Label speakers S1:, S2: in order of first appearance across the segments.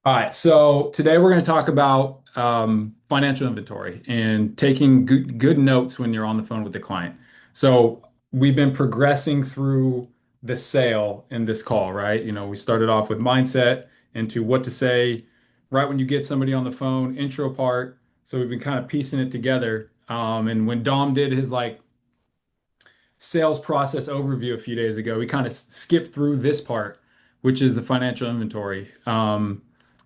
S1: All right, so today we're going to talk about financial inventory and taking good notes when you're on the phone with the client. So we've been progressing through the sale in this call, right? We started off with mindset into what to say right when you get somebody on the phone, intro part. So we've been kind of piecing it together. And when Dom did his sales process overview a few days ago, we kind of skipped through this part, which is the financial inventory.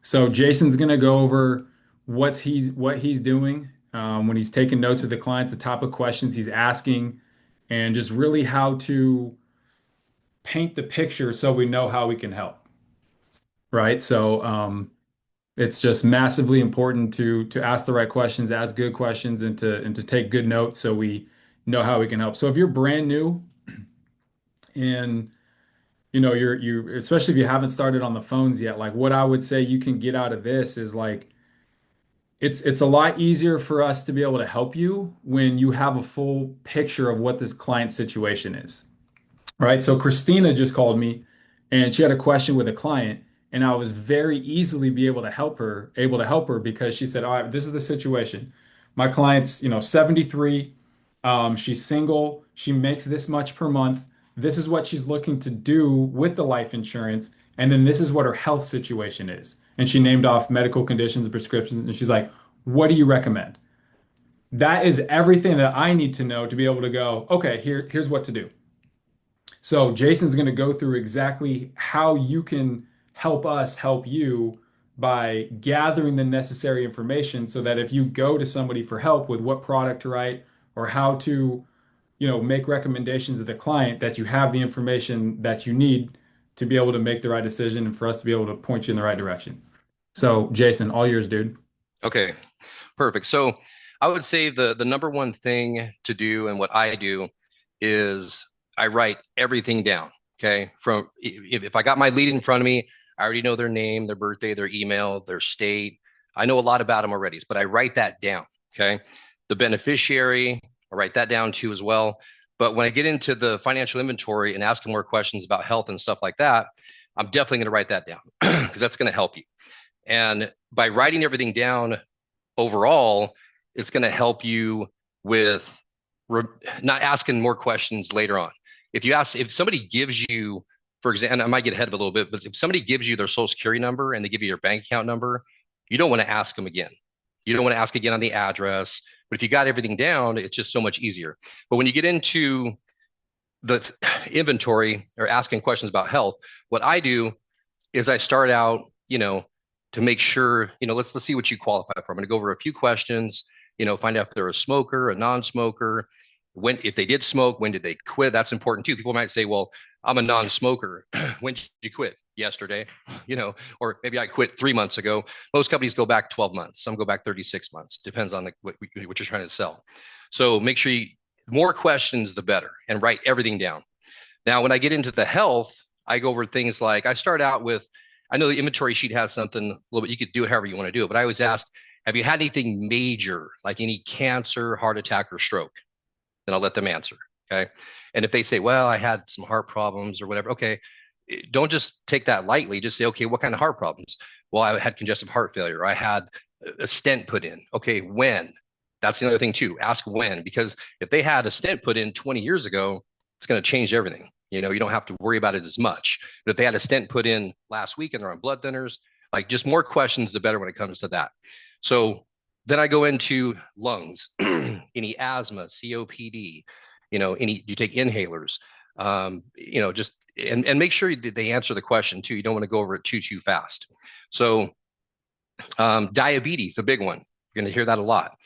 S1: So Jason's going to go over what he's doing when he's taking notes with the clients, the type of questions he's asking, and just really how to paint the picture so we know how we can help. Right. So it's just massively important to ask the right questions, ask good questions, and to take good notes so we know how we can help. So if you're brand new and you especially if you haven't started on the phones yet, like what I would say you can get out of this is like it's a lot easier for us to be able to help you when you have a full picture of what this client situation is. Right? So Christina just called me and she had a question with a client and I was very easily be able to help her because she said, "All right, this is the situation. My client's, 73. She's single. She makes this much per month. This is what she's looking to do with the life insurance. And then this is what her health situation is." And she named off medical conditions and prescriptions. And she's like, "What do you recommend?" That is everything that I need to know to be able to go, okay, here's what to do. So Jason's going to go through exactly how you can help us help you by gathering the necessary information so that if you go to somebody for help with what product to write or how to, make recommendations to the client, that you have the information that you need to be able to make the right decision and for us to be able to point you in the right direction. So Jason, all yours, dude.
S2: Okay, perfect. So I would say the number one thing to do and what I do is I write everything down. Okay. From if I got my lead in front of me, I already know their name, their birthday, their email, their state. I know a lot about them already, but I write that down. Okay. The beneficiary, I write that down too as well. But when I get into the financial inventory and asking more questions about health and stuff like that, I'm definitely going to write that down because that's going to help you. And by writing everything down overall, it's going to help you with not asking more questions later on. If somebody gives you, for example, and I might get ahead of it a little bit, but if somebody gives you their social security number and they give you your bank account number, you don't want to ask them again. You don't want to ask again on the address. But if you got everything down, it's just so much easier. But when you get into the inventory or asking questions about health, what I do is I start out, to make sure, let's see what you qualify for. I'm going to go over a few questions, find out if they're a smoker, a non-smoker, when if they did smoke, when did they quit? That's important too. People might say, "Well, I'm a non-smoker. When did you quit?" Yesterday, or maybe I quit 3 months ago. Most companies go back 12 months. Some go back 36 months. Depends on what you're trying to sell. So make sure more questions, the better, and write everything down. Now, when I get into the health, I go over things like I start out with, I know the inventory sheet has something a little bit, you could do it however you want to do it, but I always ask, have you had anything major, like any cancer, heart attack, or stroke? Then I'll let them answer. Okay. And if they say, well, I had some heart problems or whatever, okay, don't just take that lightly. Just say, okay, what kind of heart problems? Well, I had congestive heart failure. I had a stent put in. Okay, when? That's the other thing too. Ask when, because if they had a stent put in 20 years ago, it's going to change everything. You don't have to worry about it as much. But if they had a stent put in last week and they're on blood thinners, like just more questions, the better when it comes to that. So then I go into lungs, any asthma, COPD, any, do you take inhalers? Just, and make sure they answer the question too. You don't want to go over it too fast. So diabetes, a big one. You're going to hear that a lot.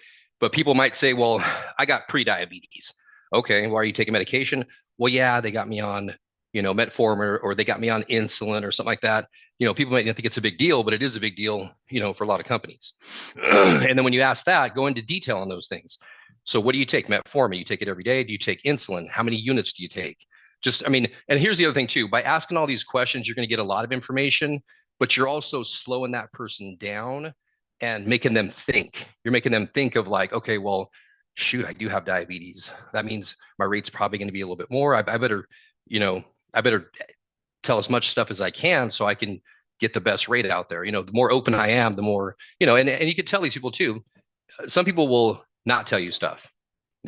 S2: But people might say, well, I got pre-diabetes. Okay, well, are you taking medication? Well, yeah, they got me on, metformin, or they got me on insulin or something like that. People might not think it's a big deal, but it is a big deal, for a lot of companies. And then when you ask that, go into detail on those things. So what do you take? Metformin, you take it every day? Do you take insulin? How many units do you take? Just, I mean, and here's the other thing too, by asking all these questions, you're going to get a lot of information, but you're also slowing that person down and making them think. You're making them think of like, okay, well, shoot, I do have diabetes. That means my rate's probably going to be a little bit more. I better, I better tell as much stuff as I can so I can get the best rate out there. The more open I am, the more, and you can tell these people too. Some people will not tell you stuff.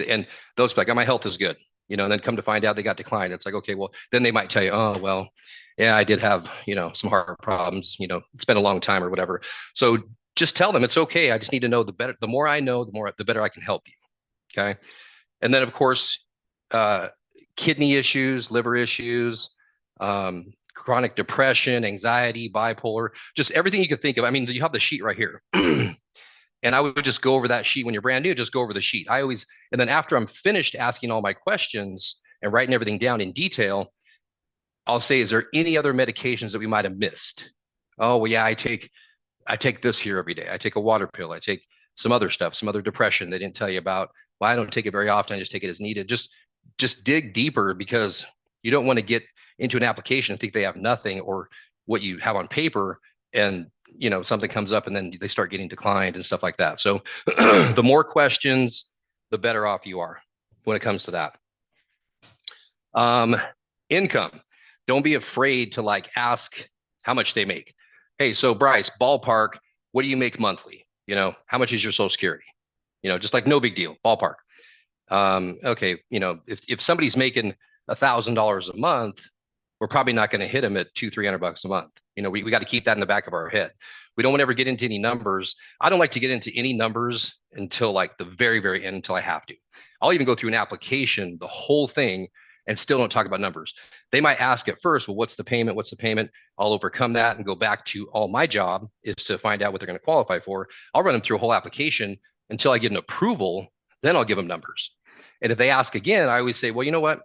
S2: And those like, oh, my health is good, and then come to find out they got declined. It's like, okay, well, then they might tell you, oh, well, yeah, I did have, some heart problems, it's been a long time or whatever. So just tell them it's okay. I just need to know the better, the more I know, the better I can help you. Okay. And then of course, kidney issues, liver issues, chronic depression, anxiety, bipolar, just everything you could think of. I mean, you have the sheet right here. And I would just go over that sheet when you're brand new, just go over the sheet. And then after I'm finished asking all my questions and writing everything down in detail, I'll say, is there any other medications that we might have missed? Oh, well, yeah, I take this here every day. I take a water pill. I take some other stuff, some other depression they didn't tell you about. Well, I don't take it very often. I just take it as needed. Just dig deeper, because you don't want to get into an application and think they have nothing, or what you have on paper, and something comes up and then they start getting declined and stuff like that. So the more questions, the better off you are when it comes to that. Income. Don't be afraid to ask how much they make. Hey, so Bryce, ballpark, what do you make monthly? How much is your Social Security? Just like, no big deal, ballpark. Okay, if somebody's making $1,000 a month, we're probably not going to hit them at $200-300 a month. We got to keep that in the back of our head. We don't want to ever get into any numbers. I don't like to get into any numbers until the very, very end, until I have to. I'll even go through an application, the whole thing, and still don't talk about numbers. They might ask at first, well, what's the payment? What's the payment? I'll overcome that and go back to all my job is to find out what they're going to qualify for. I'll run them through a whole application until I get an approval. Then I'll give them numbers. And if they ask again, I always say, well, you know what?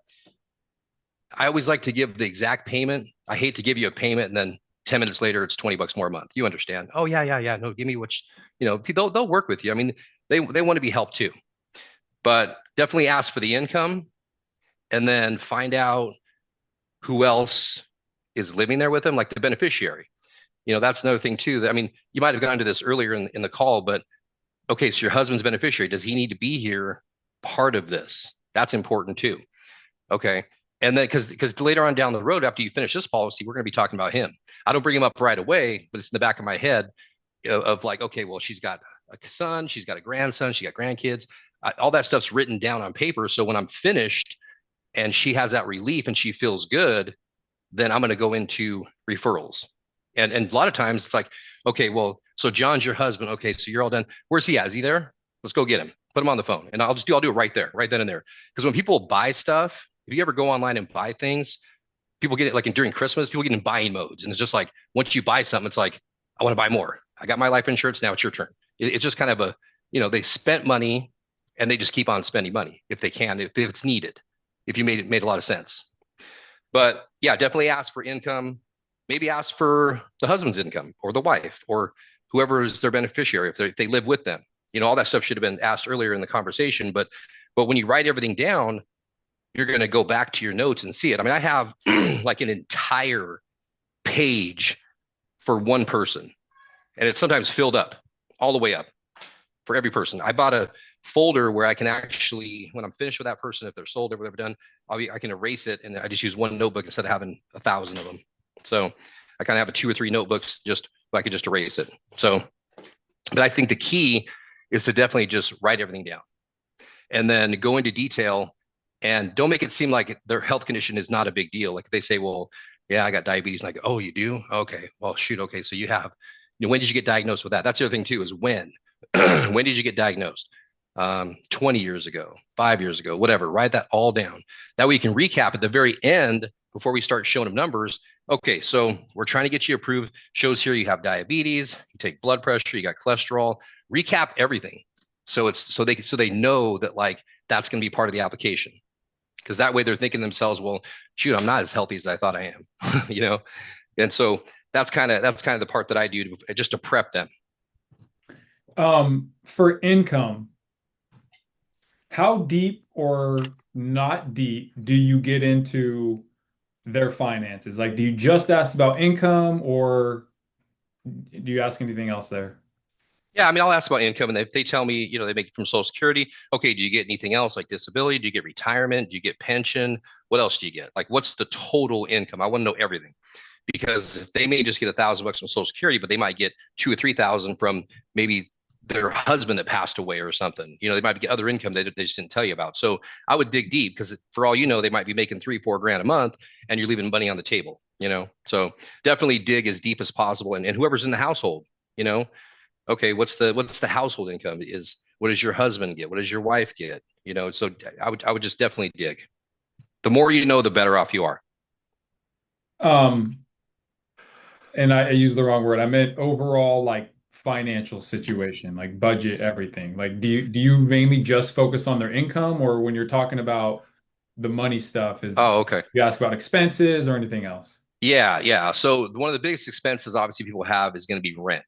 S2: I always like to give the exact payment. I hate to give you a payment and then 10 minutes later, it's $20 more a month. You understand? Oh, yeah. No, give me they'll work with you. I mean, they want to be helped too, but definitely ask for the income, and then find out who else is living there with them, like the beneficiary. That's another thing too. I mean, you might have gone to this earlier in the call, but okay, so your husband's beneficiary, does he need to be here part of this? That's important too. Okay. And then because later on down the road, after you finish this policy, we're going to be talking about him. I don't bring him up right away, but it's in the back of my head of okay, well, she's got a son, she's got a grandson, she got grandkids. All that stuff's written down on paper. So when I'm finished and she has that relief and she feels good, then I'm going to go into referrals. And a lot of times it's like, okay, well, so John's your husband. Okay, so you're all done. Where's he at? Is he there? Let's go get him. Put him on the phone. And I'll do it right there, right then and there. Because when people buy stuff, if you ever go online and buy things, people get it during Christmas, people get in buying modes. And it's just like, once you buy something, it's like, I want to buy more. I got my life insurance. Now it's your turn. It's just kind of they spent money and they just keep on spending money if they can, if it's needed, if you made a lot of sense. But yeah, definitely ask for income. Maybe ask for the husband's income or the wife or whoever is their beneficiary, if they live with them. All that stuff should have been asked earlier in the conversation. But when you write everything down, you're going to go back to your notes and see it. I mean, I have an entire page for one person, and it's sometimes filled up all the way up for every person. I bought a folder where I can actually, when I'm finished with that person, if they're sold or whatever done, I can erase it, and I just use one notebook instead of having 1,000 of them. So I kind of have 2 or 3 notebooks just so I could just erase it. So, but I think the key is to definitely just write everything down and then go into detail. And don't make it seem like their health condition is not a big deal. Like if they say, well, yeah, I got diabetes. And I go, oh, you do? Okay. Well, shoot. Okay. So you have, when did you get diagnosed with that? That's the other thing too, is when. When did you get diagnosed? 20 years ago, 5 years ago, whatever. Write that all down. That way you can recap at the very end before we start showing them numbers. Okay. So we're trying to get you approved. Shows here you have diabetes, you take blood pressure, you got cholesterol. Recap everything. So they know that that's going to be part of the application. Because that way they're thinking to themselves, well, shoot, I'm not as healthy as I thought I am, And so that's kind of the part that I do just to prep them.
S1: For income, how deep or not deep do you get into their finances? Do you just ask about income, or do you ask anything else there?
S2: Yeah, I mean, I'll ask about income, and they tell me, they make it from Social Security. Okay, do you get anything else like disability? Do you get retirement? Do you get pension? What else do you get? What's the total income? I want to know everything. because if they may just get $1,000 from Social Security, but they might get 2 or 3,000 from maybe their husband that passed away or something. They might get other income they just didn't tell you about. So I would dig deep because for all you know, they might be making 3, 4 grand a month and you're leaving money on the table. So definitely dig as deep as possible. And whoever's in the household, you know, okay, what's the household income? What does your husband get? What does your wife get? So I would just definitely dig. The more you know, the better off you are.
S1: Um, and I used the wrong word. I meant overall like financial situation, like budget, everything. Like do you mainly just focus on their income, or when you're talking about the money stuff, is
S2: Oh, okay.
S1: you ask about expenses or anything else?
S2: Yeah, yeah. So one of the biggest expenses obviously people have is going to be rent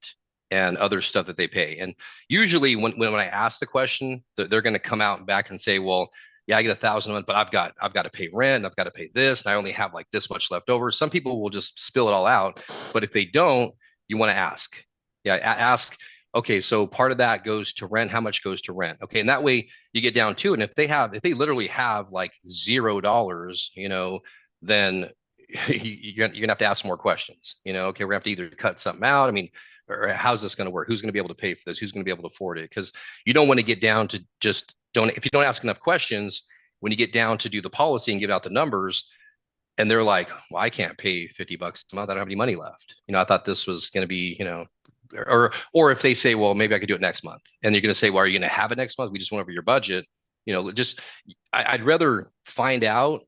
S2: and other stuff that they pay. And usually when I ask the question, they're going to come out and back and say, well, yeah, I get 1,000 a month, but I've got to pay rent, and I've got to pay this, and I only have like this much left over. Some people will just spill it all out, but if they don't, you want to ask. Yeah, ask. Okay, so part of that goes to rent. How much goes to rent? Okay, and that way you get down to it. And if they literally have like $0, then you're gonna have to ask more questions. Okay, we're gonna have to either cut something out. I mean, or how's this gonna work? Who's gonna be able to pay for this? Who's gonna be able to afford it? Because you don't want to get down to just don't. If you don't ask enough questions, when you get down to do the policy and give out the numbers, and they're like, "Well, I can't pay $50 a month. I don't have any money left. I thought this was gonna be, or if they say, well, maybe I could do it next month, and you're gonna say, well, are you gonna have it next month? We just went over your budget. Just I'd rather find out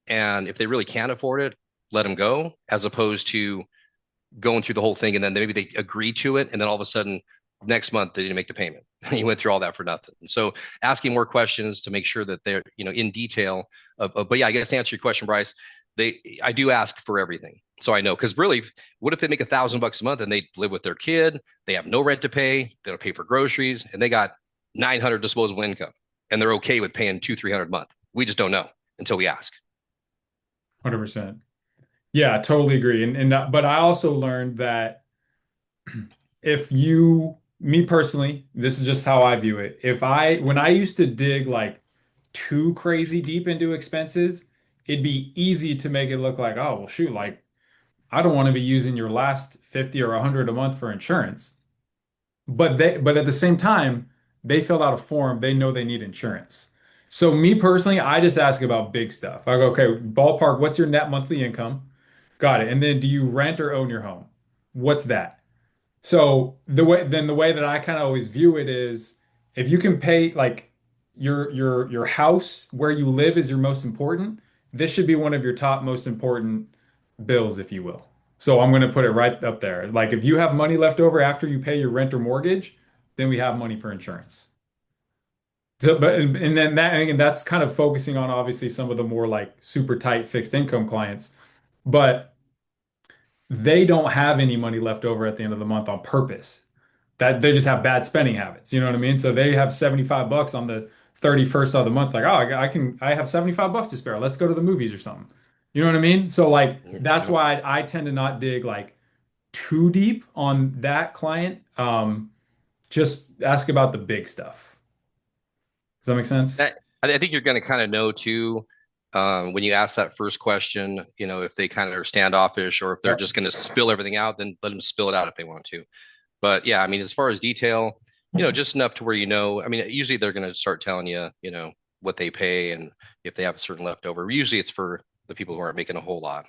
S2: and if they really can't afford it, let them go, as opposed to going through the whole thing and then maybe they agree to it and then all of a sudden next month they didn't make the payment. You went through all that for nothing. So asking more questions to make sure that they're in detail. But yeah, I guess to answer your question, Bryce, I do ask for everything. So I know, because really, what if they make $1,000 a month and they live with their kid, they have no rent to pay, they don't pay for groceries, and they got 900 disposable income, and they're okay with paying 200, 300 a month? We just don't know until we ask.
S1: 100%. Yeah, I totally agree. But I also learned that if you, me personally, this is just how I view it. When I used to dig like too crazy deep into expenses, it'd be easy to make it look like, oh, well, shoot, like I don't want to be using your last 50 or 100 a month for insurance. But at the same time, they filled out a form, they know they need insurance. So me personally, I just ask about big stuff. I go, okay, ballpark, what's your net monthly income? Got it. And then do you rent or own your home? What's that? So the way that I kind of always view it is if you can pay like your house where you live is your most important, this should be one of your top most important bills, if you will. So I'm going to put it right up there. Like if you have money left over after you pay your rent or mortgage, then we have money for insurance. So, but and then that's kind of focusing on obviously some of the more like super tight fixed income clients, but they don't have any money left over at the end of the month on purpose. That they just have bad spending habits. You know what I mean? So they have 75 bucks on the 31st of the month. Like, oh, I have 75 bucks to spare. Let's go to the movies or something. You know what I mean? So like that's
S2: Yep.
S1: why I tend to not dig like too deep on that client. Just ask about the big stuff. Does that make sense?
S2: I think you're going to kind of know too, when you ask that first question, if they kind of are standoffish or if they're
S1: Yep.
S2: just going to spill everything out, then let them spill it out if they want to. But yeah, I mean, as far as detail, just enough to where I mean, usually they're going to start telling you, what they pay and if they have a certain leftover. Usually it's for the people who aren't making a whole lot.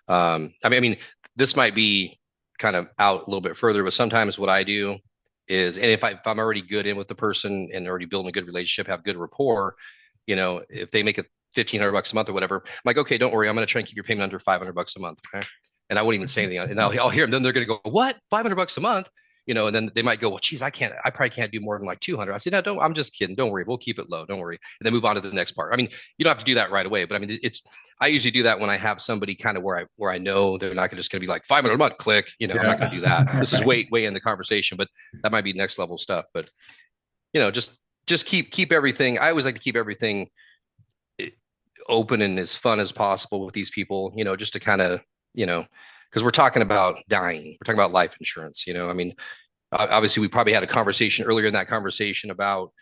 S2: I mean, this might be kind of out a little bit further, but sometimes what I do is, and if I'm already good in with the person and already building a good relationship, have good rapport, if they make it 1,500 bucks a month or whatever, I'm like, okay, don't worry, I'm going to try and keep your payment under 500 bucks a month. Okay. And I won't even say anything. And I'll hear them. Then they're going to go, what? 500 bucks a month? And then they might go, well, geez, I probably can't do more than like 200. I said, no, don't, I'm just kidding. Don't worry. We'll keep it low. Don't worry. And then move on to the next part. I mean, you don't have to do that right away, but I mean, I usually do that when I have somebody kind of where I know they're not just going to be like 500 a month, click. I'm not
S1: Yeah.
S2: going to do that. This is
S1: Right.
S2: way in the conversation, but that might be next level stuff. But just keep everything. I always like to keep everything open and as fun as possible with these people. Just to kind of because we're talking about dying, we're talking about life insurance. I mean, obviously we probably had a conversation earlier in that conversation about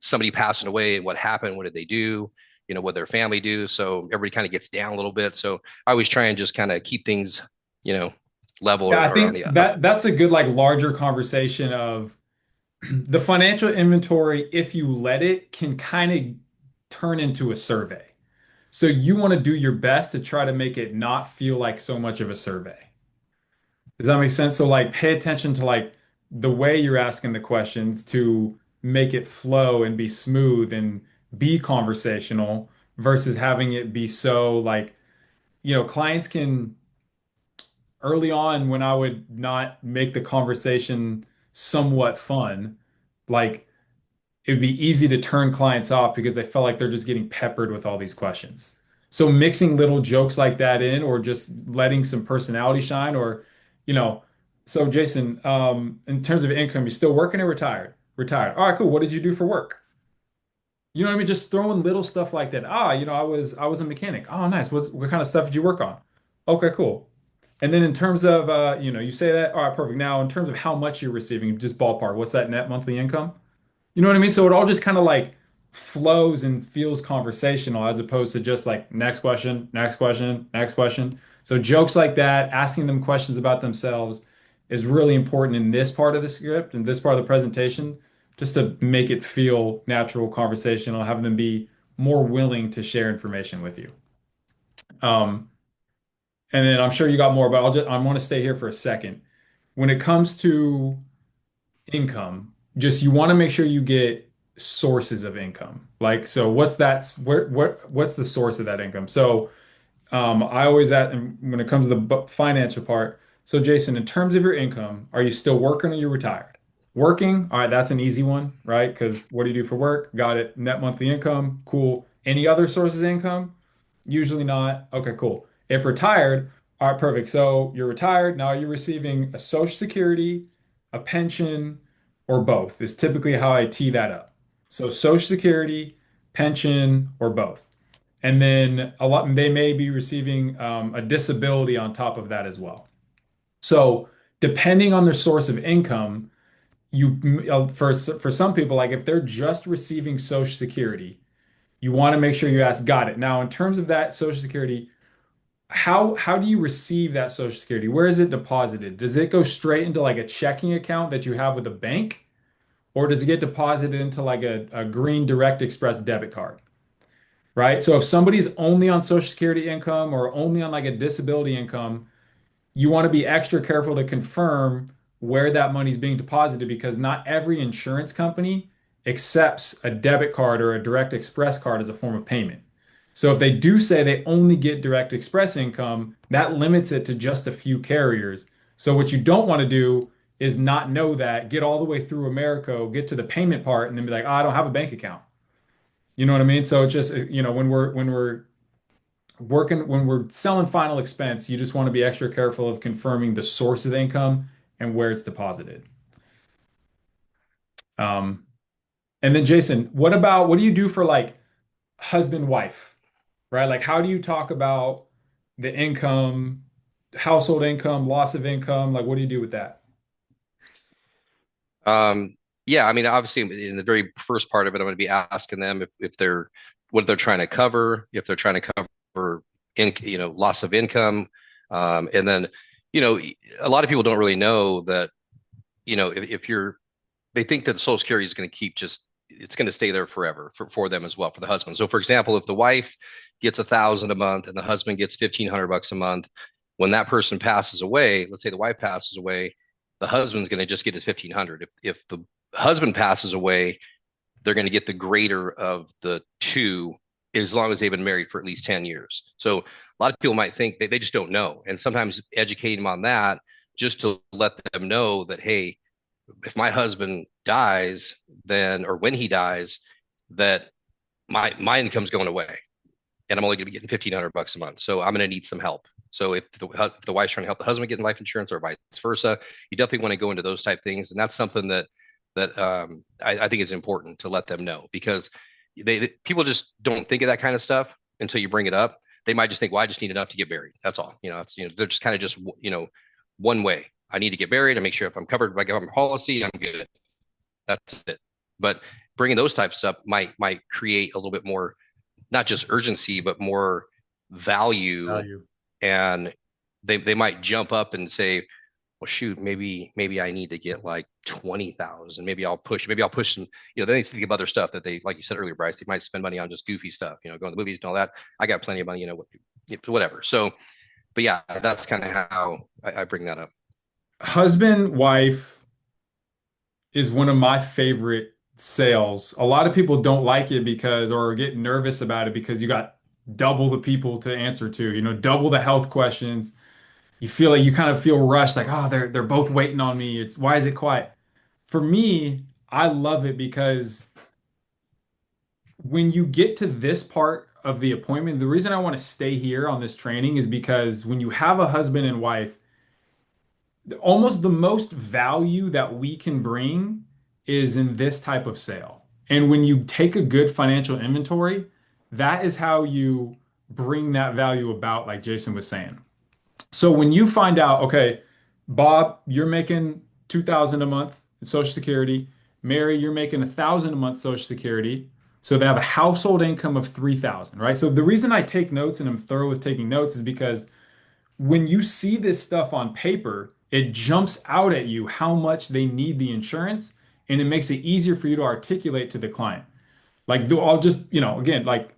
S2: somebody passing away and what happened, what did they do. what their family do. So everybody kind of gets down a little bit. So I always try and just kind of keep things, you know, level
S1: Yeah, I
S2: or on
S1: think
S2: the up.
S1: that's a good like larger conversation of the financial inventory, if you let it, can kind of turn into a survey. So you want to do your best to try to make it not feel like so much of a survey. Does that make sense? So like pay attention to like the way you're asking the questions to make it flow and be smooth and be conversational versus having it be so like, clients can early on when I would not make the conversation somewhat fun, like it would be easy to turn clients off because they felt like they're just getting peppered with all these questions. So mixing little jokes like that in, or just letting some personality shine, or, you know, so Jason, in terms of income, you still working or retired? Retired. All right, cool. What did you do for work? You know what I mean? Just throwing little stuff like that. I was a mechanic. Oh, nice. What kind of stuff did you work on? Okay, cool. And then in terms of you say that, all right, perfect. Now, in terms of how much you're receiving, just ballpark, what's that net monthly income? You know what I mean? So it all just kind of like flows and feels conversational as opposed to just like next question, next question, next question. So jokes like that, asking them questions about themselves is really important in this part of the script and this part of the presentation, just to make it feel natural, conversational, have them be more willing to share information with you. Um, and then I'm sure you got more, but I want to stay here for a second. When it comes to income, just you want to make sure you get sources of income. Like, so what's the source of that income? So, I always at when it comes to the financial part. So, Jason, in terms of your income, are you still working or you retired? Working, all right, that's an easy one, right? Because what do you do for work? Got it. Net monthly income, cool. Any other sources of income? Usually not. Okay, cool. If retired, all right, perfect. So you're retired. Now you're receiving a Social Security, a pension, or both is typically how I tee that up. So Social Security, pension, or both. And then they may be receiving a disability on top of that as well. So depending on their source of income, for some people, like if they're just receiving Social Security, you want to make sure you ask, got it. Now, in terms of that Social Security, how do you receive that Social Security? Where is it deposited? Does it go straight into like a checking account that you have with a bank, or does it get deposited into like a green Direct Express debit card? Right? So if somebody's only on Social Security income or only on like a disability income, you want to be extra careful to confirm where that money is being deposited because not every insurance company accepts a debit card or a Direct Express card as a form of payment. So if they do say they only get Direct Express income, that limits it to just a few carriers. So what you don't want to do is not know that, get all the way through America, get to the payment part, and then be like, oh, I don't have a bank account. You know what I mean? So it's just, when we're selling final expense, you just want to be extra careful of confirming the source of the income and where it's deposited. Um, and then Jason, what do you do for like husband, wife, right? Like how do you talk about the income, household income, loss of income? Like what do you do with that?
S2: Um, yeah, I mean, obviously, in the very first part of it, I'm going to be asking them if they're what they're trying to cover, if they're trying to cover loss of income, and then you know, a lot of people don't really know that if you're they think that the Social Security is going to keep just it's going to stay there forever for them as well for the husband. So, for example, if the wife gets 1,000 a month and the husband gets $1,500 a month, when that person passes away, let's say the wife passes away, the husband's going to just get his 1,500. If the husband passes away, they're going to get the greater of the two as long as they've been married for at least 10 years. So a lot of people might think they just don't know. And sometimes educating them on that just to let them know that, hey, if my husband dies, then or when he dies, that my income's going away, and I'm only going to be getting $1,500 a month. So I'm going to need some help. So if the wife's trying to help the husband get life insurance or vice versa, you definitely want to go into those type things, and that's something that I think is important to let them know because people just don't think of that kind of stuff until you bring it up. They might just think, well, I just need enough to get married. That's all. They're just kind of just one way. I need to get married and make sure if I'm covered by government policy, I'm good. That's it. But bringing those types up might create a little bit more not just urgency, but more value.
S1: Value.
S2: And they might jump up and say, well, shoot, maybe I need to get like 20,000. Maybe I'll push some, they need to think of other stuff that they, like you said earlier, Bryce, they might spend money on just goofy stuff, going to the movies and all that. I got plenty of money, whatever. So, but yeah, that's kind of how I bring that up.
S1: Husband, wife is one of my favorite sales. A lot of people don't like it because, or get nervous about it because you got double the people to answer to, double the health questions. You feel like you kind of feel rushed, like, oh, they're both waiting on me. It's why is it quiet? For me, I love it because when you get to this part of the appointment, the reason I want to stay here on this training is because when you have a husband and wife, almost the most value that we can bring is in this type of sale. And when you take a good financial inventory, that is how you bring that value about, like Jason was saying. So when you find out, okay, Bob, you're making 2,000 a month in Social Security. Mary, you're making 1,000 a month Social Security. So they have a household income of 3,000, right? So the reason I take notes and I'm thorough with taking notes is because when you see this stuff on paper, it jumps out at you how much they need the insurance, and it makes it easier for you to articulate to the client. Like, I'll just, again, like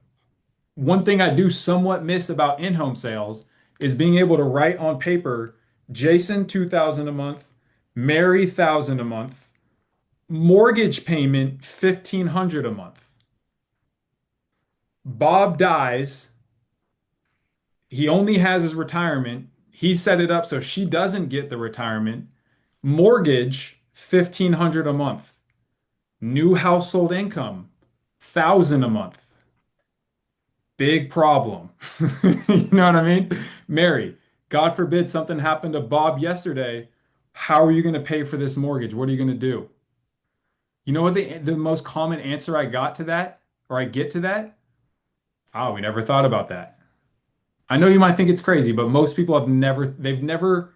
S1: one thing I do somewhat miss about in-home sales is being able to write on paper, Jason 2,000 a month, Mary 1,000 a month, mortgage payment 1,500 a month. Bob dies, he only has his retirement. He set it up so she doesn't get the retirement. Mortgage 1,500 a month. New household income 1,000 a month. Big problem. You know what I mean? Mary, God forbid something happened to Bob yesterday. How are you going to pay for this mortgage? What are you going to do? You know what the most common answer I got to that, or I get to that? Oh, we never thought about that. I know you might think it's crazy, but most people they've never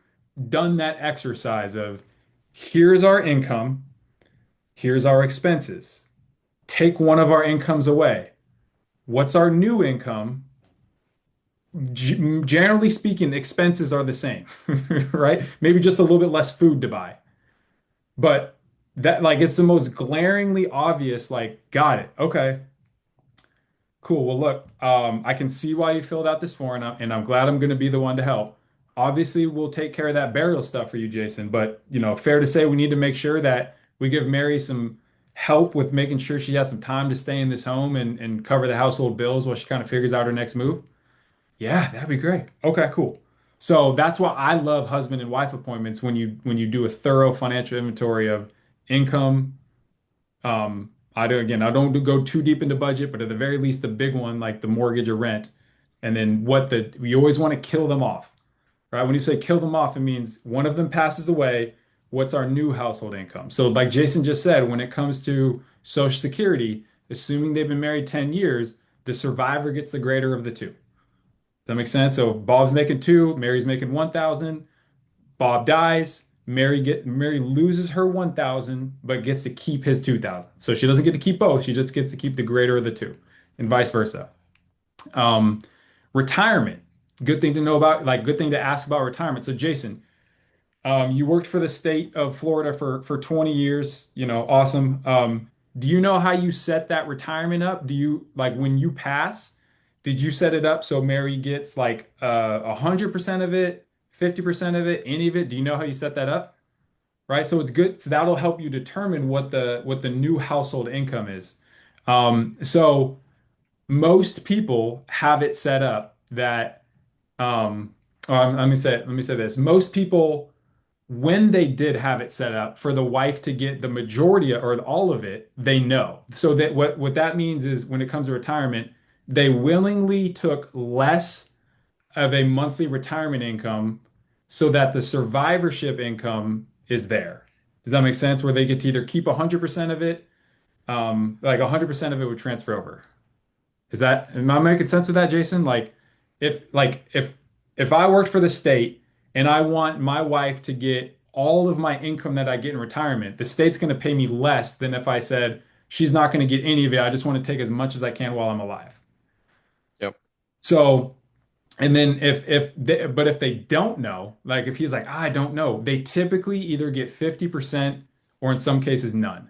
S1: done that exercise of here's our income, here's our expenses. Take one of our incomes away. What's our new income? Generally speaking, expenses are the same, right? Maybe just a little bit less food to buy. But that, like, it's the most glaringly obvious, like, got it. Okay, cool. Well, look, I can see why you filled out this form, and I'm glad I'm going to be the one to help. Obviously, we'll take care of that burial stuff for you, Jason. But, fair to say we need to make sure that we give Mary some help with making sure she has some time to stay in this home and cover the household bills while she kind of figures out her next move. Yeah, that'd be great. Okay, cool. So that's why I love husband and wife appointments when you do a thorough financial inventory of income. I don't go too deep into budget, but at the very least, the big one, like the mortgage or rent, and then we always want to kill them off, right? When you say kill them off, it means one of them passes away. What's our new household income? So, like Jason just said, when it comes to Social Security, assuming they've been married 10 years, the survivor gets the greater of the two. Does that make sense? So if Bob's making two, Mary's making 1,000. Bob dies. Mary loses her 1,000, but gets to keep his 2,000. So she doesn't get to keep both. She just gets to keep the greater of the two, and vice versa. Um, Retirement. Good thing to know about, like good thing to ask about retirement. So Jason, you worked for the state of Florida for 20 years. Awesome. Do you know how you set that retirement up? Do you like when you pass? Did you set it up so Mary gets like 100% of it, 50% of it, any of it? Do you know how you set that up? Right. So it's good. So that'll help you determine what the new household income is. So most people have it set up that let me say this. Most people, when they did have it set up for the wife to get the majority or all of it, they know. So that what that means is when it comes to retirement, they willingly took less of a monthly retirement income so that the survivorship income is there. Does that make sense? Where they get to either keep 100% of it, like 100% of it would transfer over. Am I making sense with that, Jason? Like if I worked for the state and I want my wife to get all of my income that I get in retirement, the state's going to pay me less than if I said she's not going to get any of it. I just want to take as much as I can while I'm alive. So, and then if they don't know, like if he's like, I don't know, they typically either get 50% or in some cases none.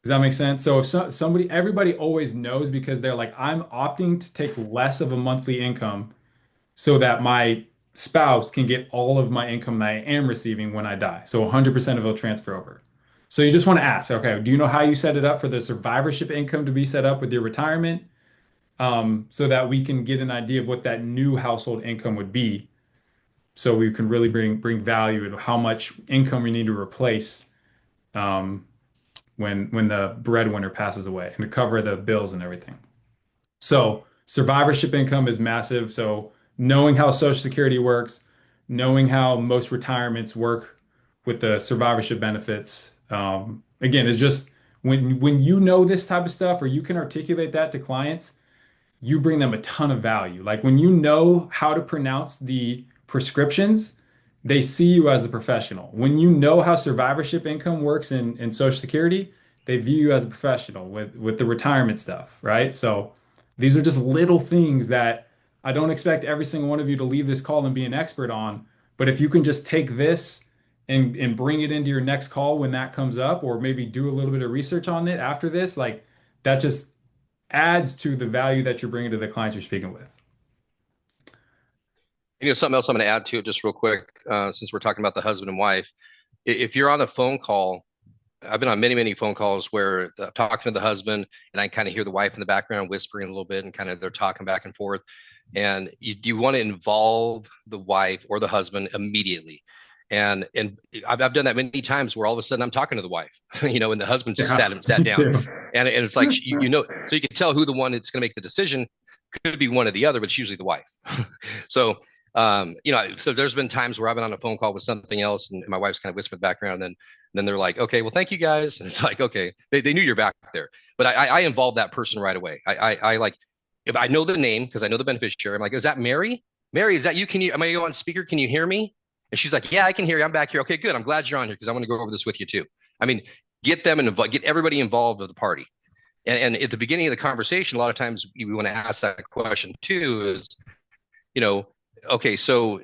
S1: Does that make sense? So if somebody, everybody always knows because they're like, I'm opting to take less of a monthly income so that my spouse can get all of my income that I am receiving when I die. So 100% of it will transfer over. So you just want to ask, okay, do you know how you set it up for the survivorship income to be set up with your retirement? So that we can get an idea of what that new household income would be. So we can really bring value and how much income we need to replace um, when the breadwinner passes away and to cover the bills and everything. So survivorship income is massive. So knowing how Social Security works, knowing how most retirements work with the survivorship benefits, again, is just when you know this type of stuff or you can articulate that to clients, you bring them a ton of value. Like when you know how to pronounce the prescriptions, they see you as a professional. When you know how survivorship income works in Social Security, they view you as a professional with the retirement stuff, right? So these are just little things that I don't expect every single one of you to leave this call and be an expert on. But if you can just take this and bring it into your next call when that comes up, or maybe do a little bit of research on it after this, like that just adds to the value that you're bringing to the clients you're speaking with.
S2: Something else I'm going to add to it just real quick, since we're talking about the husband and wife. If you're on a phone call, I've been on many, many phone calls where I'm talking to the husband and I kind of hear the wife in the background whispering a little bit and kind of they're talking back and forth. And you want to involve the wife or the husband immediately. And I've done that many times where all of a sudden I'm talking to the wife, and the husband just
S1: Yeah,
S2: sat
S1: me
S2: down,
S1: too.
S2: and it's like so you can tell who the one that's going to make the decision. Could be one or the other, but it's usually the wife. So so there's been times where I've been on a phone call with something else, and my wife's kind of whispered background, and then they're like, okay, well, thank you guys. And it's like, okay, they knew you're back there, but I involve that person right away. I like if I know the name because I know the beneficiary. I'm like, is that Mary? Mary, is that you? Can you? Am I on speaker? Can you hear me? And she's like, yeah, I can hear you. I'm back here. Okay, good. I'm glad you're on here because I want to go over this with you too. I mean, get them and get everybody involved with the party. And at the beginning of the conversation, a lot of times we want to ask that question too is, you know, okay, so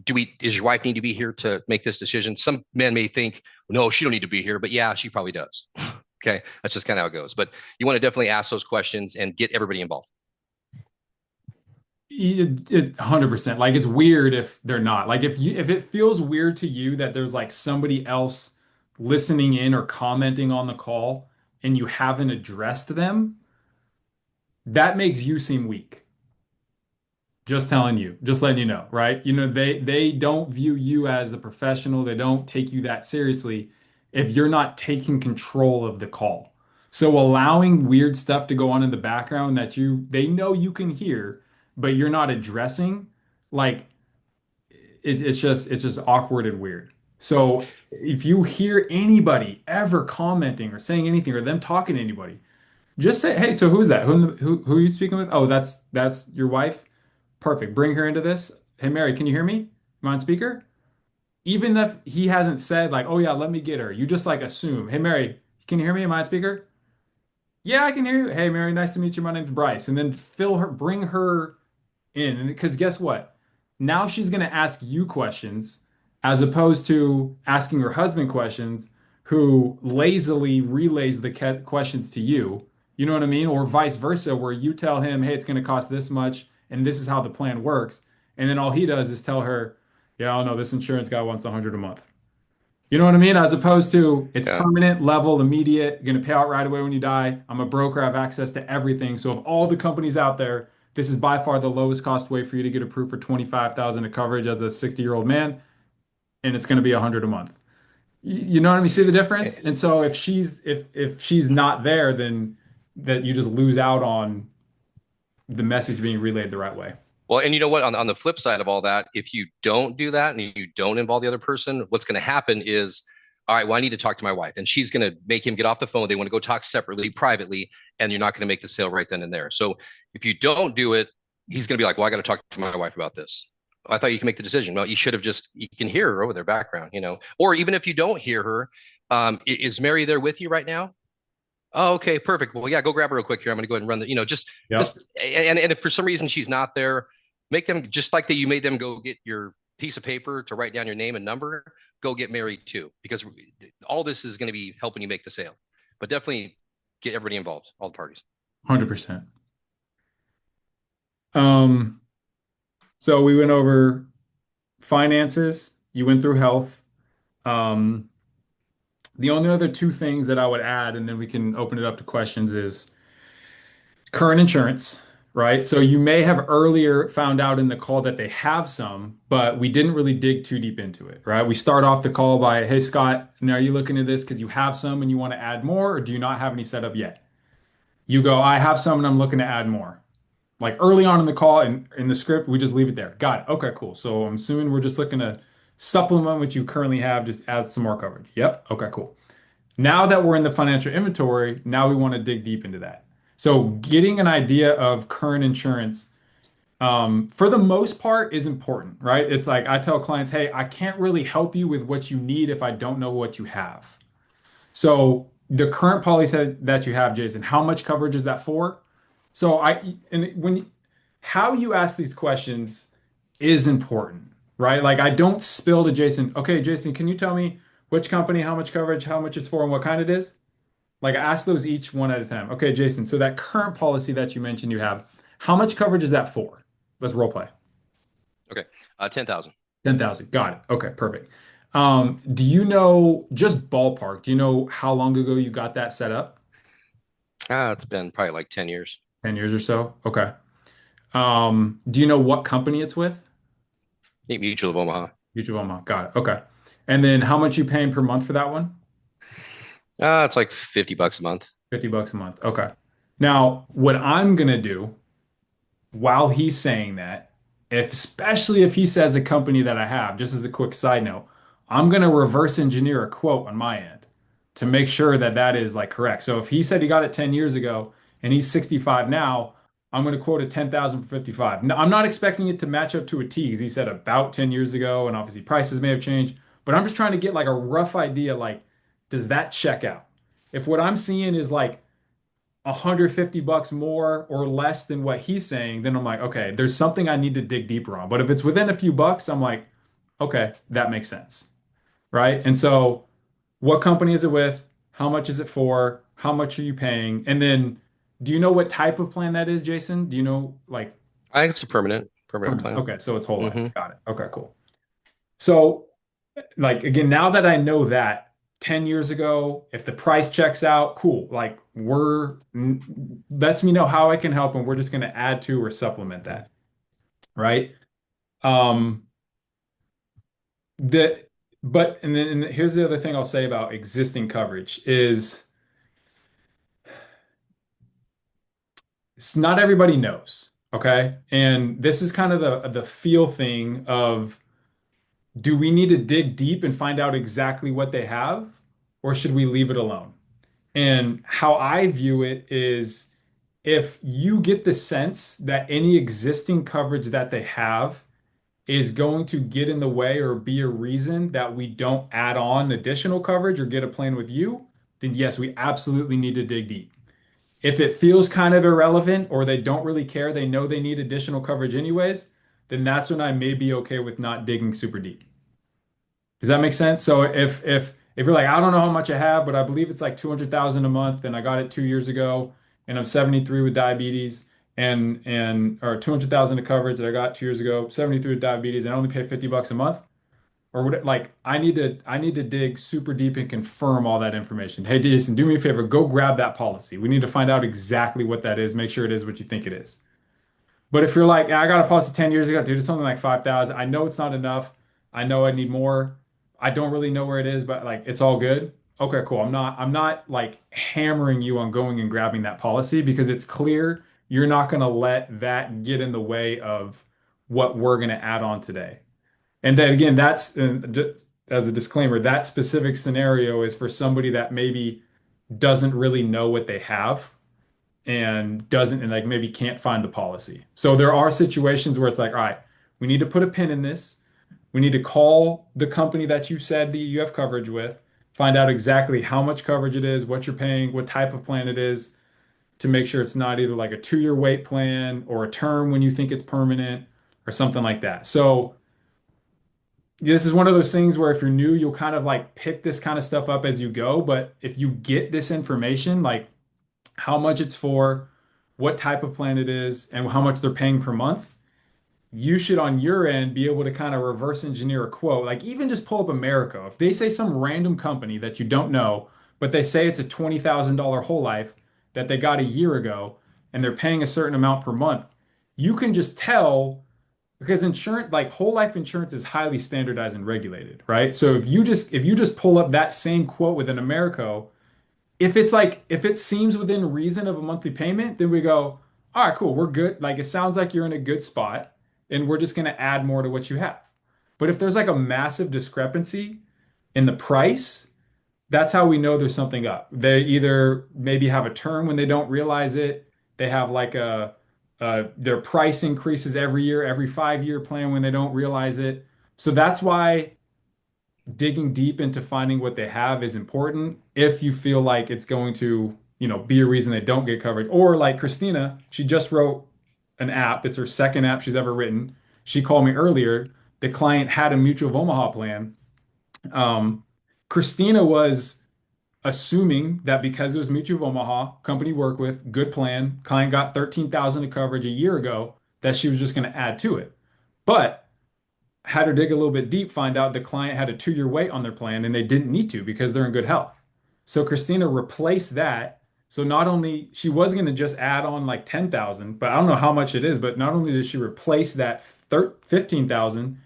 S2: does your wife need to be here to make this decision? Some men may think, no, she don't need to be here, but yeah, she probably does. Okay, that's just kind of how it goes. But you want to definitely ask those questions and get everybody involved.
S1: 100%. Like it's weird if they're not. Like if it feels weird to you that there's like somebody else listening in or commenting on the call and you haven't addressed them, that makes you seem weak. Just telling you, just letting you know, right? They don't view you as a professional. They don't take you that seriously if you're not taking control of the call. So allowing weird stuff to go on in the background that they know you can hear, but you're not addressing, like it's just awkward and weird. So if you hear anybody ever commenting or saying anything or them talking to anybody, just say, "Hey, so who's that? Who are you speaking with? Oh, that's your wife. Perfect. Bring her into this. Hey, Mary, can you hear me? Am I on speaker?" Even if he hasn't said like, "Oh yeah, let me get her," you just like assume, "Hey, Mary, can you hear me? Am I on speaker?" "Yeah, I can hear you." "Hey, Mary, nice to meet you. My name's Bryce." And then bring her in. And because guess what? Now she's going to ask you questions as opposed to asking her husband questions who lazily relays the questions to you. You know what I mean? Or vice versa, where you tell him, "Hey, it's going to cost this much and this is how the plan works." And then all he does is tell her, "Yeah, I don't know, this insurance guy wants 100 a month." You know what I mean? As opposed to it's
S2: Yeah.
S1: permanent, level, immediate, going to pay out right away when you die. I'm a broker, I have access to everything. So of all the companies out there, this is by far the lowest cost way for you to get approved for 25,000 of coverage as a 60-year-old man, and it's going to be 100 a month. You know what I mean? See the difference? And so if she's not there, then that you just lose out on the message being relayed the right way.
S2: Well, and you know what? On the flip side of all that, if you don't do that and you don't involve the other person, what's going to happen is, all right, well, I need to talk to my wife, and she's going to make him get off the phone. They want to go talk separately, privately, and you're not going to make the sale right then and there. So if you don't do it, he's going to be like, well, I got to talk to my wife about this. I thought you can make the decision. Well, you should have just, you can hear her over their background, or even if you don't hear her, is Mary there with you right now? Oh, okay, perfect. Well, yeah, go grab her real quick here. I'm going to go ahead and run
S1: Yep.
S2: just, and if for some reason she's not there, make them just like that. You made them go get your piece of paper to write down your name and number. Go get married too, because all this is going to be helping you make the sale. But definitely get everybody involved, all the parties.
S1: 100%. Um, so we went over finances, you went through health. Um, the only other two things that I would add, and then we can open it up to questions, is current insurance, right? So you may have earlier found out in the call that they have some, but we didn't really dig too deep into it, right? We start off the call by, hey, Scott, now are you looking at this because you have some and you want to add more, or do you not have any set up yet? You go, I have some and I'm looking to add more. Like early on in the call and in the script, we just leave it there. Got it. Okay, cool. So I'm assuming we're just looking to supplement what you currently have, just add some more coverage. Yep. Okay, cool. Now that we're in the financial inventory, now we want to dig deep into that. So getting an idea of current insurance, for the most part, is important, right? It's like I tell clients, hey, I can't really help you with what you need if I don't know what you have. So the current policy that you have, Jason, how much coverage is that for? So and when how you ask these questions is important, right? Like I don't spill to Jason, okay, Jason, can you tell me which company, how much coverage, how much it's for, and what kind it is? Like I ask those each one at a time. Okay, Jason, so that current policy that you mentioned you have, how much coverage is that for? Let's role play.
S2: Okay, 10,000.
S1: 10,000. Got it. Okay, perfect. Do you know, just ballpark, do you know how long ago you got that set up?
S2: It's been probably like 10 years.
S1: 10 years or so? Okay. Do you know what company it's with?
S2: Meet Mutual of Omaha.
S1: Mutual of Omaha. Got it. Okay. And then how much you paying per month for that one?
S2: It's like $50 a month.
S1: 50 bucks a month. Okay. Now, what I'm gonna do while he's saying that, if especially if he says a company that I have, just as a quick side note, I'm gonna reverse engineer a quote on my end to make sure that that is like correct. So if he said he got it 10 years ago and he's 65 now, I'm gonna quote a 10,000 for 55. Now, I'm not expecting it to match up to a T because he said about 10 years ago, and obviously prices may have changed, but I'm just trying to get like a rough idea, like, does that check out? If what I'm seeing is like 150 bucks more or less than what he's saying, then I'm like, okay, there's something I need to dig deeper on. But if it's within a few bucks, I'm like, okay, that makes sense. Right. And so, what company is it with? How much is it for? How much are you paying? And then, do you know what type of plan that is, Jason? Do you know, like,
S2: I think it's a permanent plan.
S1: okay, so it's whole life.
S2: Hmm.
S1: Got it. Okay, cool. So, like again, now that I know that 10 years ago, if the price checks out, cool. Like lets me know how I can help and we're just going to add to or supplement that, right? Um the but and here's the other thing I'll say about existing coverage is it's not everybody knows, okay? And this is kind of the feel thing of do we need to dig deep and find out exactly what they have or should we leave it alone? And how I view it is if you get the sense that any existing coverage that they have is going to get in the way or be a reason that we don't add on additional coverage or get a plan with you, then yes, we absolutely need to dig deep. If it feels kind of irrelevant or they don't really care, they know they need additional coverage anyways, then that's when I may be okay with not digging super deep. Does that make sense? So if you're like, I don't know how much I have, but I believe it's like 200,000 a month, and I got it 2 years ago, and I'm 73 with diabetes, and or 200,000 of coverage that I got 2 years ago, 73 with diabetes, and I only pay 50 bucks a month, or what? Like I need to dig super deep and confirm all that information. Hey, Jason, do me a favor, go grab that policy. We need to find out exactly what that is. Make sure it is what you think it is. But if you're like, I got a policy 10 years ago, dude, it's something like 5,000. I know it's not enough. I know I need more. I don't really know where it is, but like it's all good. Okay, cool. I'm not like hammering you on going and grabbing that policy because it's clear you're not going to let that get in the way of what we're going to add on today. And then again, that's as a disclaimer, that specific scenario is for somebody that maybe doesn't really know what they have and doesn't and like maybe can't find the policy. So there are situations where it's like, all right, we need to put a pin in this. We need to call the company that you said that you have coverage with, find out exactly how much coverage it is, what you're paying, what type of plan it is, to make sure it's not either like a 2-year wait plan or a term when you think it's permanent or something like that. So this is one of those things where if you're new, you'll kind of like pick this kind of stuff up as you go. But if you get this information, like how much it's for, what type of plan it is, and how much they're paying per month, you should on your end be able to kind of reverse engineer a quote. Like even just pull up America. If they say some random company that you don't know, but they say it's a $20,000 whole life that they got a year ago and they're paying a certain amount per month, you can just tell because insurance, like whole life insurance is highly standardized and regulated, right? So if you just pull up that same quote with an Americo, if it seems within reason of a monthly payment, then we go, all right, cool, we're good. Like it sounds like you're in a good spot, and we're just going to add more to what you have. But if there's like a massive discrepancy in the price, that's how we know there's something up. They either maybe have a term when they don't realize it. They have like their price increases every year, every 5-year plan when they don't realize it. So that's why digging deep into finding what they have is important if you feel like it's going to, be a reason they don't get coverage. Or like Christina, she just wrote an app. It's her second app she's ever written. She called me earlier. The client had a Mutual of Omaha plan. Um, Christina was assuming that because it was Mutual of Omaha, company work with, good plan, client got 13,000 of coverage a year ago, that she was just going to add to it. But had her dig a little bit deep, find out the client had a 2-year wait on their plan and they didn't need to because they're in good health. So Christina replaced that. So not only she was going to just add on like 10,000, but I don't know how much it is, but not only did she replace that 15,000,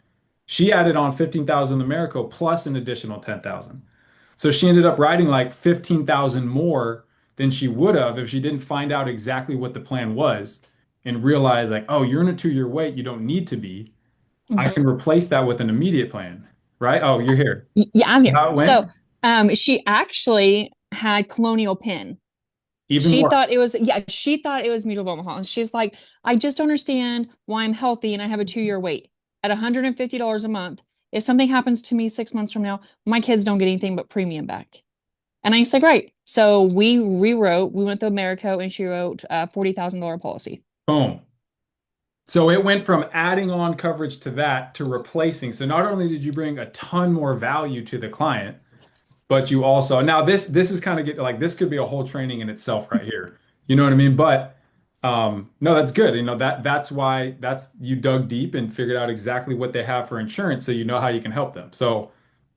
S1: she added on 15,000 Americo plus an additional 10,000. So she ended up writing like 15,000 more than she would have if she didn't find out exactly what the plan was and realize like, oh, you're in a 2-year wait, you don't need to be. I
S3: Mhm.
S1: can replace that with an immediate plan, right? Oh, you're here.
S3: Yeah, I'm here.
S1: How it
S3: So,
S1: went?
S3: she actually had Colonial Penn.
S1: Even worse.
S3: She thought it was Mutual of Omaha. And she's like, I just don't understand why I'm healthy and I have a 2-year wait at $150 a month. If something happens to me 6 months from now, my kids don't get anything but premium back. And I said, great. So we went to Americo and she wrote a $40,000 policy.
S1: Boom. So it went from adding on coverage to that to replacing. So not only did you bring a ton more value to the client, but you also now this is kind of get like this could be a whole training in itself right here. You know what I mean? But no, that's good. That's why that's you dug deep and figured out exactly what they have for insurance so you know how you can help them. So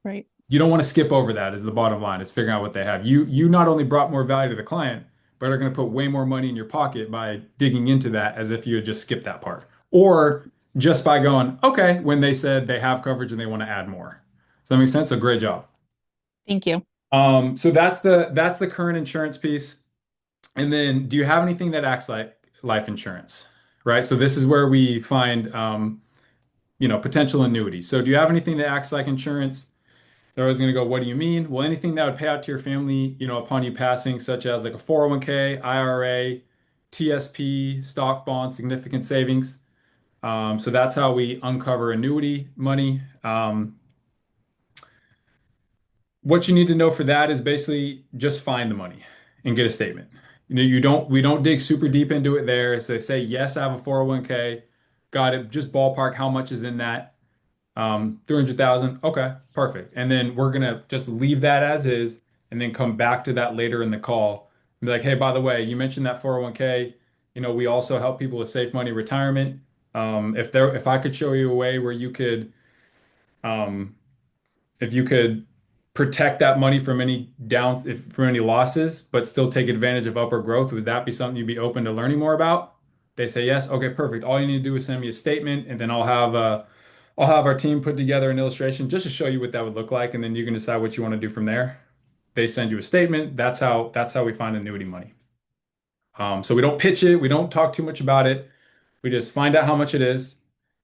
S3: Right.
S1: you don't want to skip over that is the bottom line is figuring out what they have. You not only brought more value to the client, but are going to put way more money in your pocket by digging into that as if you had just skipped that part. Or just by going, okay, when they said they have coverage and they want to add more. Does that make sense? So great job.
S3: Thank you.
S1: So that's the current insurance piece. And then do you have anything that acts like life insurance? Right? So this is where we find potential annuities. So do you have anything that acts like insurance? They're always going to go, what do you mean? Well, anything that would pay out to your family, upon you passing, such as like a 401k, IRA, TSP, stock bonds, significant savings. So that's how we uncover annuity money. What you need to know for that is basically just find the money and get a statement. We don't dig super deep into it there. So they say, yes, I have a 401k. Got it. Just ballpark how much is in that. 300,000. Okay, perfect. And then we're gonna just leave that as is and then come back to that later in the call and be like, hey, by the way, you mentioned that 401k. We also help people with safe money retirement. If I could show you a way where um, if you could protect that money from any downs, if from any losses, but still take advantage of upper growth, would that be something you'd be open to learning more about? They say yes. Okay, perfect. All you need to do is send me a statement, and then I'll have our team put together an illustration just to show you what that would look like, and then you can decide what you want to do from there. They send you a statement. That's how we find annuity money. So we don't pitch it, we don't talk too much about it. We just find out how much it is,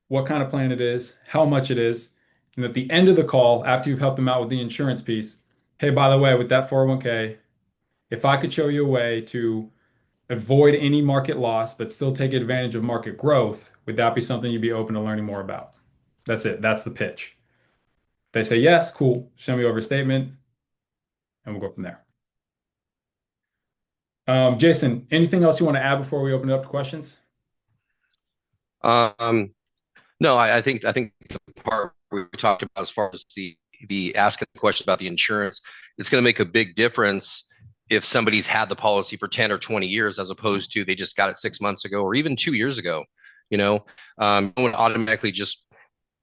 S1: what kind of plan it is, how much it is, and at the end of the call, after you've helped them out with the insurance piece, hey, by the way, with that 401k, if I could show you a way to avoid any market loss but still take advantage of market growth, would that be something you'd be open to learning more about? That's it. That's the pitch. They say yes, cool. Show me over a statement. and we'll go from there. Jason, anything else you want to add before we open it up to questions?
S2: No, I think the part we talked about as far as the asking the question about the insurance, it's going to make a big difference if somebody's had the policy for 10 or 20 years as opposed to they just got it 6 months ago or even 2 years ago. You know, you don't automatically just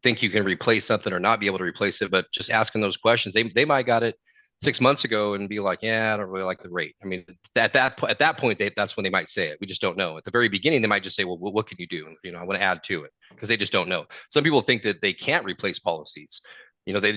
S2: think you can replace something or not be able to replace it, but just asking those questions, they might got it 6 months ago and be like, yeah, I don't really like the rate. I mean, at that point, that's when they might say it. We just don't know. At the very beginning, they might just say, well, what can you do? You know, I want to add to it because they just don't know. Some people think that they can't replace policies. You know, they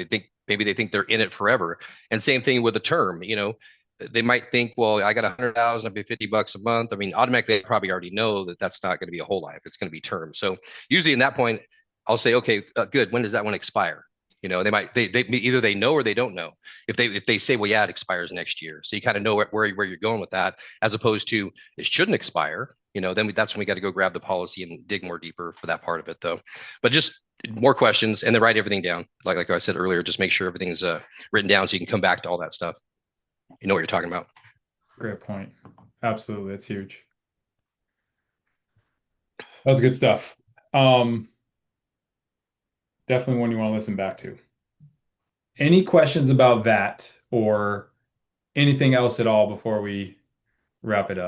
S2: think maybe they think they're in it forever. And same thing with the term. You know, they might think, well, I got 100,000, I'll pay $50 a month. I mean, automatically, they probably already know that that's not going to be a whole life. It's going to be term. So usually in that point, I'll say, okay, good. When does that one expire? You know, they either they know or they don't know. If they say, well, yeah, it expires next year, so you kind of know where you're going with that, as opposed to it shouldn't expire. You know, then that's when we got to go grab the policy and dig more deeper for that part of it, though. But just more questions and then write everything down. Like I said earlier, just make sure everything's written down so you can come back to all that stuff. You know what you're talking about.
S1: Great point. Absolutely. That's huge. That was good stuff. Definitely one you want to listen back to. Any questions about that or anything else at all before we wrap it up?